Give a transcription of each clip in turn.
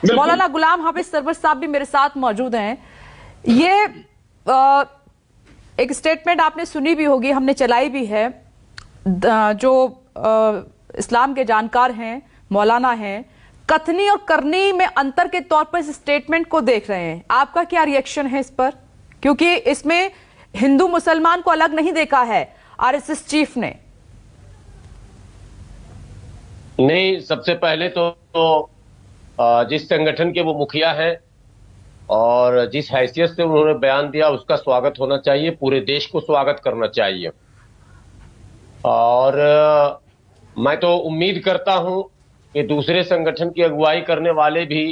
मौलाना गुलाम हाफिज server साहब भी मेरे साथ मौजूद हैं। ये एक स्टेटमेंट आपने सुनी भी होगी, हमने चलाई भी है। जो इस्लाम के जानकार हैं, मौलाना हैं, कथनी और करनी में अंतर के तौर पर इस स्टेटमेंट को देख रहे हैं। आपका क्या रिएक्शन है इस पर? क्योंकि इसमें हिंदू मुसलमान को अलग नहीं देखा है आरएसएस चीफ ने। नहीं, सबसे पहले तो जिस संगठन के वो मुखिया हैं और जिस हैसियत से उन्होंने बयान दिया उसका स्वागत होना चाहिए, पूरे देश को स्वागत करना चाहिए। और मैं तो उम्मीद करता हूं कि दूसरे संगठन की अगुवाई करने वाले भी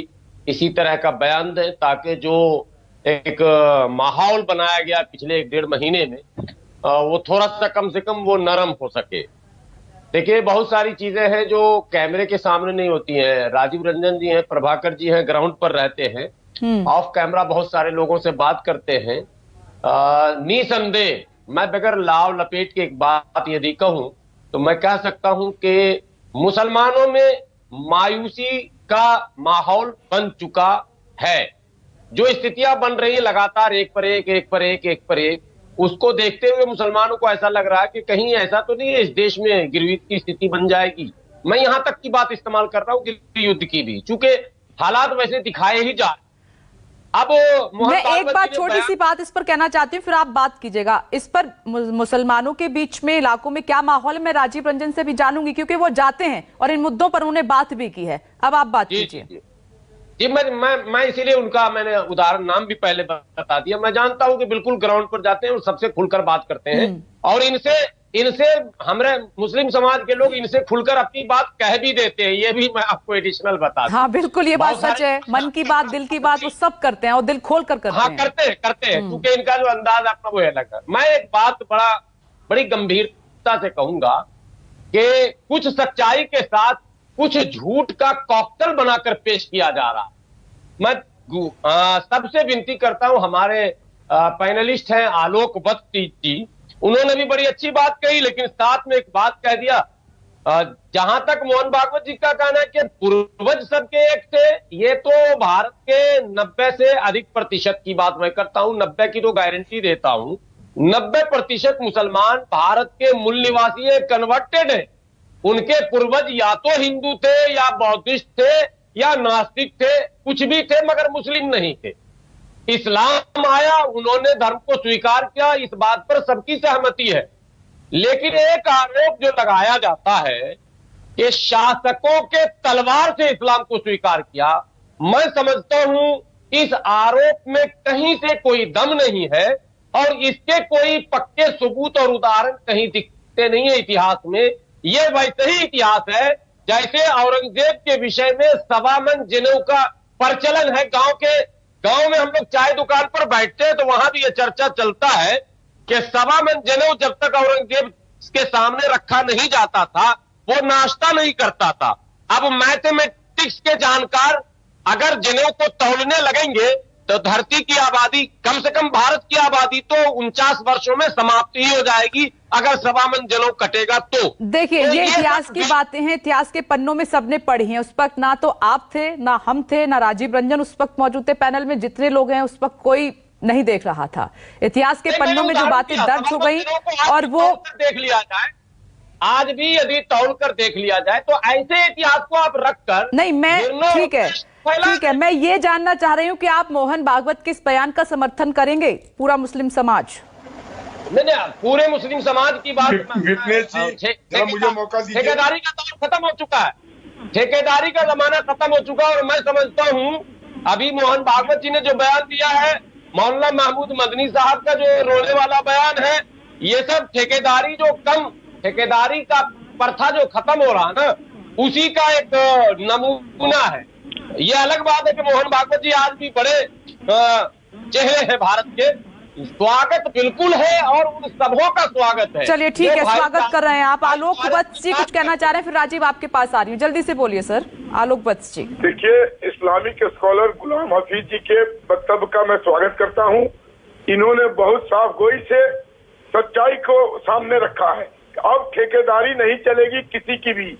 इसी तरह का बयान दें, ताकि जो एक माहौल बनाया गया पिछले 1-1.5 महीने में वो थोड़ा सा कम से कम वो नरम हो सके। देखिए, बहुत सारी चीजें हैं जो कैमरे के सामने नहीं होती हैं। राजीव रंजन जी हैं, प्रभाकर जी हैं, ग्राउंड पर रहते हैं, ऑफ कैमरा बहुत सारे लोगों से बात करते हैं। निसंदेह मैं बगैर लाव लपेट के एक बात यदि कहूं तो मैं कह सकता हूं कि मुसलमानों में मायूसी का माहौल बन चुका है। जो स्थितियां बन रही है लगातार, एक पर एक, उसको देखते हुए मुसलमानों को ऐसा लग रहा है कि कहीं ऐसा तो नहीं है इस देश में गिरवित की स्थिति बन जाएगी। मैं यहां तक की बात इस्तेमाल कर रहा हूं कि युद्ध की भी, चूंकि हालात वैसे दिखाए ही जा। अब मैं एक बात, छोटी सी बात इस पर कहना चाहती हूँ, फिर आप बात कीजिएगा। इस पर मुसलमानों के बीच में इलाकों में क्या माहौल है, मैं राजीव रंजन से भी जानूंगी, क्योंकि वो जाते हैं और इन मुद्दों पर उन्होंने बात भी की है। अब आप बात कीजिए। जी, मैं इसीलिए उनका मैंने उदाहरण नाम भी पहले बता दिया। मैं जानता हूं कि बिल्कुल ग्राउंड पर जाते हैं और सबसे खुलकर बात करते हैं, और इनसे हमारे मुस्लिम समाज के लोग इनसे खुलकर अपनी बात कह भी देते हैं। ये भी मैं आपको एडिशनल बता दूं। हाँ बिल्कुल, ये बात सच है। मन की बात, दिल की बात वो सब करते हैं और दिल खोल कर करते हैं। हाँ, करते हैं क्योंकि इनका जो अंदाज अपना वो अलग है। मैं एक बात बड़ी गंभीरता से कहूंगा कि कुछ सच्चाई के साथ कुछ झूठ का कॉकटेल बनाकर पेश किया जा रहा। मैं सबसे विनती करता हूं, हमारे पैनलिस्ट हैं आलोक वत्स जी, उन्होंने भी बड़ी अच्छी बात कही, लेकिन साथ में एक बात कह दिया। जहां तक मोहन भागवत जी का कहना है कि पूर्वज सबके एक थे, ये तो भारत के 90 से अधिक प्रतिशत की बात मैं करता हूं। 90 की तो गारंटी देता हूं। 90% मुसलमान भारत के मूल निवासी कन्वर्टेड है। उनके पूर्वज या तो हिंदू थे या बौद्धिस्ट थे या नास्तिक थे, कुछ भी थे, मगर मुस्लिम नहीं थे। इस्लाम आया, उन्होंने धर्म को स्वीकार किया, इस बात पर सबकी सहमति है। लेकिन एक आरोप जो लगाया जाता है कि शासकों के तलवार से इस्लाम को स्वीकार किया, मैं समझता हूं इस आरोप में कहीं से कोई दम नहीं है और इसके कोई पक्के सबूत और उदाहरण कहीं दिखते नहीं है इतिहास में। यह वैसे ही इतिहास है जैसे औरंगजेब के विषय में 1.25 मन जनेऊ का प्रचलन है। गांव में हम लोग चाय दुकान पर बैठते हैं तो वहां भी यह चर्चा चलता है कि 1.25 मन जनेऊ जब तक औरंगजेब के सामने रखा नहीं जाता था वो नाश्ता नहीं करता था। अब मैथमेटिक्स के जानकार अगर जनेऊ को तौलने लगेंगे तो धरती की आबादी, कम से कम भारत की आबादी तो 49 वर्षों में समाप्ति ही हो जाएगी अगर 1.25 मन जनेऊ कटेगा तो। देखिए, ये इतिहास की बातें हैं, इतिहास के पन्नों में सबने पढ़ी हैं। उस वक्त ना तो आप थे, ना हम थे, ना राजीव रंजन उस वक्त मौजूद थे पैनल में। जितने लोग हैं उस वक्त कोई नहीं देख रहा था। इतिहास के पन्नों में जो बातें दर्ज हो गई और वो देख लिया जाए, आज भी यदि तौल कर देख लिया जाए तो ऐसे इतिहास को आप रखकर नहीं, मैं ठीक है, मैं ये जानना चाह रही हूं कि आप मोहन भागवत के इस बयान का समर्थन करेंगे? पूरा मुस्लिम समाज नहीं, पूरे मुस्लिम समाज की बात। मुझे मौका दीजिए। ठेकेदारी का दौर खत्म हो चुका है, ठेकेदारी का जमाना खत्म हो चुका है। और मैं समझता हूं अभी मोहन भागवत जी ने जो बयान दिया है, मौलाना महमूद मदनी साहब का जो रोने वाला बयान है, ये सब ठेकेदारी का प्रथा जो खत्म हो रहा है ना, उसी का एक नमूना है। ये अलग बात है कि मोहन भागवत जी आज भी बड़े चेहरे हैं भारत के। स्वागत बिल्कुल है और उन सबों का स्वागत है। चलिए ठीक है, स्वागत कर रहे हैं आप। आलोक वत्स जी कुछ कहना चाह रहे हैं, फिर राजीव आपके पास आ रही हूँ, जल्दी से बोलिए सर। आलोक वत्स जी। देखिए, इस्लामिक स्कॉलर गुलाम हफीज जी के वक्तव्य का मैं स्वागत करता हूँ। इन्होंने बहुत साफ गोई से सच्चाई को सामने रखा है। अब ठेकेदारी नहीं चलेगी किसी की भी।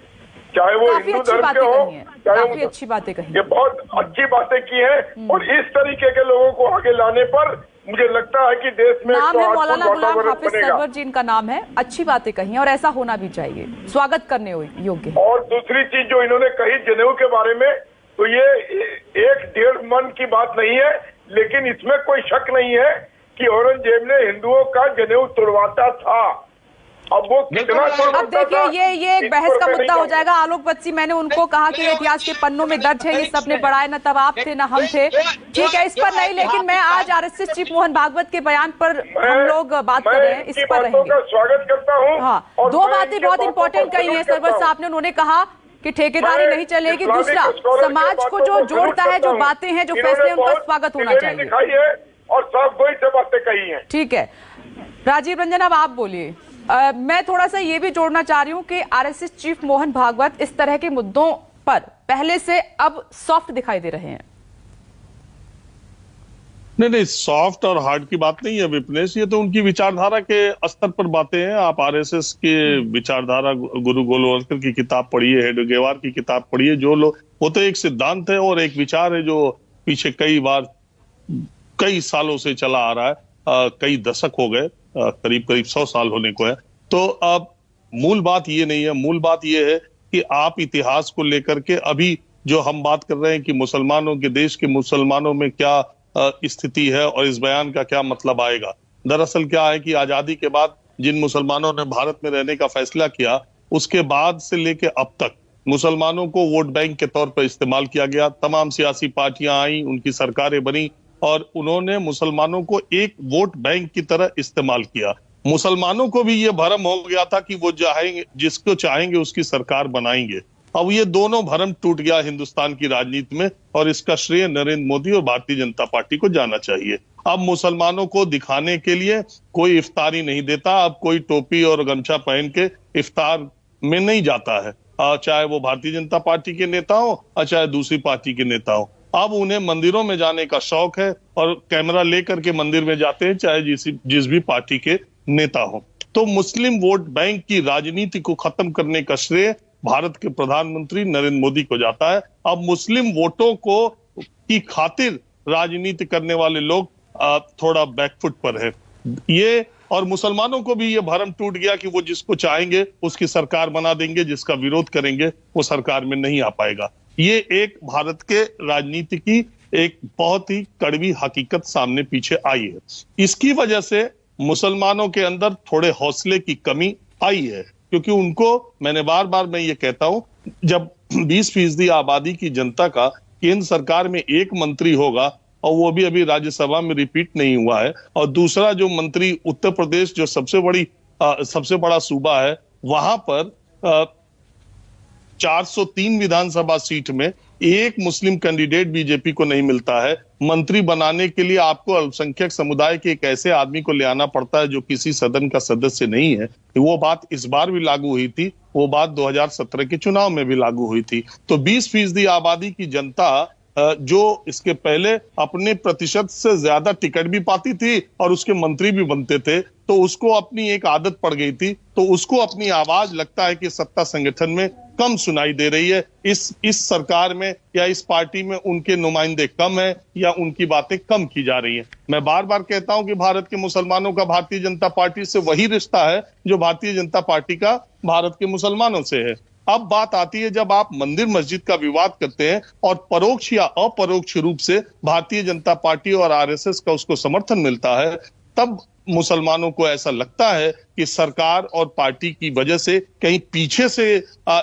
चाहे वो काफी हिंदू अच्छी धर्म के बातें हो, कही हैं, चाहे काफी वो, अच्छी बातें कही ये बहुत अच्छी बातें की हैं। और इस तरीके के लोगों को आगे लाने पर मुझे लगता है कि देश में नाम है मौलाना गुलाम वातावरण हाफिज बनेगा। सरवर जी, इनका नाम है। अच्छी बातें कही हैं और ऐसा होना भी चाहिए, स्वागत करने योग्य। और दूसरी चीज जो इन्होंने कही जनेऊ के बारे में, तो ये 1-1.5 मन की बात नहीं है, लेकिन इसमें कोई शक नहीं है कि औरंगजेब ने हिंदुओं का जनेऊ तोड़वाता था। अब वो कितना अब देखिए ये एक बहस का मुद्दा हो जाएगा। आलोक बत्सी, मैंने उनको कहा कि इतिहास के पन्नों में दर्ज है, ये सबने पढ़ा है, न तब आप थे न हम थे, ठीक है, इस पर नहीं, लेकिन मैं आज आरएसएस चीफ मोहन भागवत के बयान पर हम लोग बात कर रहे हैं, इस पर रहेंगे। स्वागत करता हूँ। हाँ, दो बातें बहुत इंपॉर्टेंट कही है सरवर साहब ने। उन्होंने कहा कि ठेकेदारी नहीं चलेगी, दूसरा समाज को जो जोड़ता है, जो बातें हैं, जो फैसले, उनका स्वागत होना चाहिए और साफ गोई से बातें कही हैं। ठीक है, राजीव रंजन अब आप बोलिए। मैं थोड़ा सा ये भी जोड़ना चाह रही हूँ कि आरएसएस चीफ मोहन भागवत इस तरह के मुद्दों पर पहले से अब सॉफ्ट दिखाई दे रहे हैं। नहीं, सॉफ्ट और हार्ड की बात नहीं है विपनेश, ये तो उनकी विचारधारा के स्तर पर बातें हैं। आप आरएसएस के विचारधारा, गुरु गोलवलकर की किताब पढ़िए, हेडगेवार की किताब पढ़िए, जो लोग, वो तो एक सिद्धांत है और एक विचार है जो पीछे कई सालों से चला आ रहा है, कई दशक हो गए, करीब 100 साल होने को है। तो अब मूल बात ये नहीं है, मूल बात ये है कि आप इतिहास को लेकर के अभी जो हम बात कर रहे हैं कि मुसलमानों के, देश के मुसलमानों में क्या स्थिति है और इस बयान का क्या मतलब आएगा। दरअसल क्या है कि आजादी के बाद जिन मुसलमानों ने भारत में रहने का फैसला किया, उसके बाद से लेके अब तक मुसलमानों को वोट बैंक के तौर पर इस्तेमाल किया गया। तमाम सियासी पार्टियां आई, उनकी सरकारें बनी और उन्होंने मुसलमानों को एक वोट बैंक की तरह इस्तेमाल किया। मुसलमानों को भी ये भरम हो गया था कि वो चाहेंगे, जिसको चाहेंगे उसकी सरकार बनाएंगे। अब ये दोनों भरम टूट गया हिंदुस्तान की राजनीति में और इसका श्रेय नरेंद्र मोदी और भारतीय जनता पार्टी को जाना चाहिए। अब मुसलमानों को दिखाने के लिए कोई इफ्तारी नहीं देता, अब कोई टोपी और गमछा पहन के इफ्तार में नहीं जाता है, चाहे वो भारतीय जनता पार्टी के नेता हो और चाहे दूसरी पार्टी के नेता हो। अब उन्हें मंदिरों में जाने का शौक है और कैमरा लेकर के मंदिर में जाते हैं, चाहे जिस भी पार्टी के नेता हो। तो मुस्लिम वोट बैंक की राजनीति को खत्म करने का श्रेय भारत के प्रधानमंत्री नरेंद्र मोदी को जाता है। अब मुस्लिम वोटों को की खातिर राजनीति करने वाले लोग थोड़ा बैकफुट पर है ये, और मुसलमानों को भी ये भरम टूट गया कि वो जिसको चाहेंगे उसकी सरकार बना देंगे, जिसका विरोध करेंगे वो सरकार में नहीं आ पाएगा। ये एक भारत के राजनीति की एक बहुत ही कड़वी हकीकत सामने पीछे आई है। इसकी वजह से मुसलमानों के अंदर थोड़े हौसले की कमी आई है, क्योंकि उनको, मैंने बार मैं ये कहता हूं, जब 20% आबादी की जनता का केंद्र सरकार में एक मंत्री होगा और वो भी अभी राज्यसभा में रिपीट नहीं हुआ है, और दूसरा जो मंत्री उत्तर प्रदेश जो सबसे बड़ा सूबा है, वहां पर 403 विधानसभा सीट में एक मुस्लिम कैंडिडेट बीजेपी को नहीं मिलता है। मंत्री बनाने के लिए आपको अल्पसंख्यक समुदाय के एक ऐसे आदमी को ले आना पड़ता है जो किसी सदन का सदस्य नहीं है। वो बात इस बार भी लागू हुई थी, वो बात 2017 के चुनाव में भी लागू हुई थी। तो 20% आबादी की जनता जो इसके पहले अपने प्रतिशत से ज्यादा टिकट भी पाती थी और उसके मंत्री भी बनते थे, तो उसको अपनी एक आदत पड़ गई थी, तो उसको अपनी आवाज लगता है कि सत्ता संगठन में कम सुनाई दे रही है। इस सरकार में या इस पार्टी में उनके नुमाइंदे कम है या उनकी बातें कम की जा रही है। मैं बार कहता हूं कि भारत के मुसलमानों का भारतीय जनता पार्टी से वही रिश्ता है जो भारतीय जनता पार्टी का भारत के मुसलमानों से है। अब बात आती है जब आप मंदिर मस्जिद का विवाद करते हैं और परोक्ष या अपरोक्ष रूप से भारतीय जनता पार्टी और आरएसएस का उसको समर्थन मिलता है, तब मुसलमानों को ऐसा लगता है कि सरकार और पार्टी की वजह से कहीं पीछे से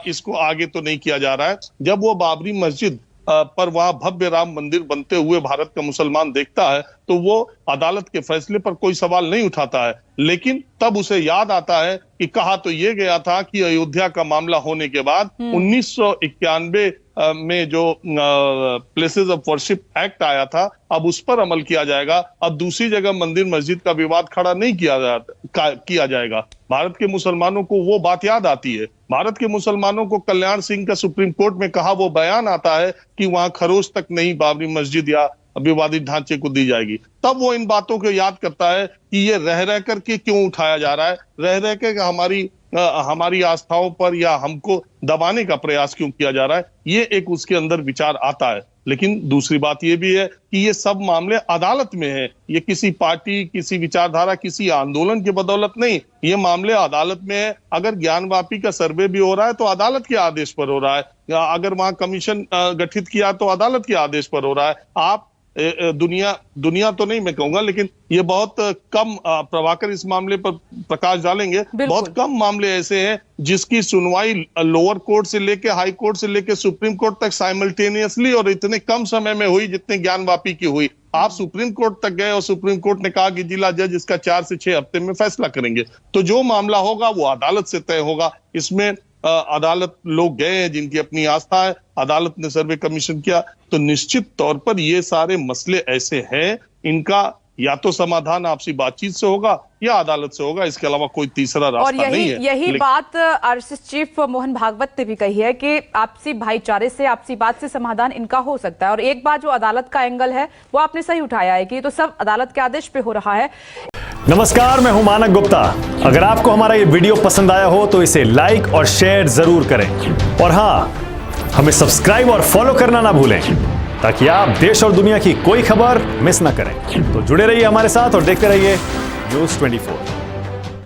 इसको आगे तो नहीं किया जा रहा है। जब वो बाबरी मस्जिद पर वहां भव्य राम मंदिर बनते हुए भारत का मुसलमान देखता है तो वो अदालत के फैसले पर कोई सवाल नहीं उठाता है, लेकिन तब उसे याद आता है कि कहा तो ये गया था कि अयोध्या का मामला होने के बाद 1991 में जो प्लेसेस ऑफ वर्शिप एक्ट आया था, अब उस पर अमल किया जाएगा। अब दूसरी जगह मंदिर मस्जिद का विवाद खड़ा नहीं किया जाएगा। भारत के मुसलमानों को वो बात याद आती है। भारत के मुसलमानों को कल्याण सिंह का सुप्रीम कोर्ट में कहा वो बयान आता है कि वहां खरोच तक नहीं बाबरी मस्जिद या विवादित ढांचे को दी जाएगी। तब वो इन बातों को याद करता है कि ये रह करके क्यों उठाया जा रहा है, रह के हमारी हमारी आस्थाओं पर या हमको दबाने का प्रयास क्यों किया जा रहा है, ये एक उसके अंदर विचार आता है। लेकिन दूसरी बात ये भी है कि ये सब मामले अदालत में है, ये किसी पार्टी, किसी विचारधारा, किसी आंदोलन की बदौलत नहीं, ये मामले अदालत में है। अगर ज्ञानवापी का सर्वे भी हो रहा है तो अदालत के आदेश पर हो रहा है, अगर वहां कमीशन गठित किया तो अदालत के आदेश पर हो रहा है। आप दुनिया तो नहीं मैं कहूंगा, लेकिन ये बहुत कम, प्रभाकर इस मामले पर प्रकाश डालेंगे, बहुत कम मामले ऐसे हैं जिसकी सुनवाई लोअर कोर्ट से लेके हाई कोर्ट से लेके सुप्रीम कोर्ट तक साइमल्टेनियसली और इतने कम समय में हुई जितने ज्ञानवापी की हुई। आप सुप्रीम कोर्ट तक गए और सुप्रीम कोर्ट ने कहा कि जिला जज इसका 4 से 6 हफ्ते में फैसला करेंगे, तो जो मामला होगा वो अदालत से तय होगा। इसमें अदालत लोग गए हैं जिनकी अपनी आस्था है, अदालत ने सर्वे कमीशन किया, तो निश्चित तौर पर ये सारे मसले ऐसे हैं, इनका या तो समाधान आपसी बातचीत से होगा या अदालत से होगा, इसके अलावा कोई तीसरा रास्ता नहीं है। यही बात आरएसएस चीफ मोहन भागवत ने भी कही है कि आपसी भाईचारे से, आपसी बात से समाधान इनका हो सकता है। और एक बात जो अदालत का एंगल है वो आपने सही उठाया है कि ये तो सब अदालत के आदेश पे हो रहा है। नमस्कार, मैं हूं मानक गुप्ता। अगर आपको हमारा ये वीडियो पसंद आया हो तो इसे लाइक और शेयर जरूर करें, और हाँ, हमें सब्सक्राइब और फॉलो करना ना भूलें ताकि आप देश और दुनिया की कोई खबर मिस ना करें। तो जुड़े रहिए हमारे साथ और देखते रहिए न्यूज़ 24।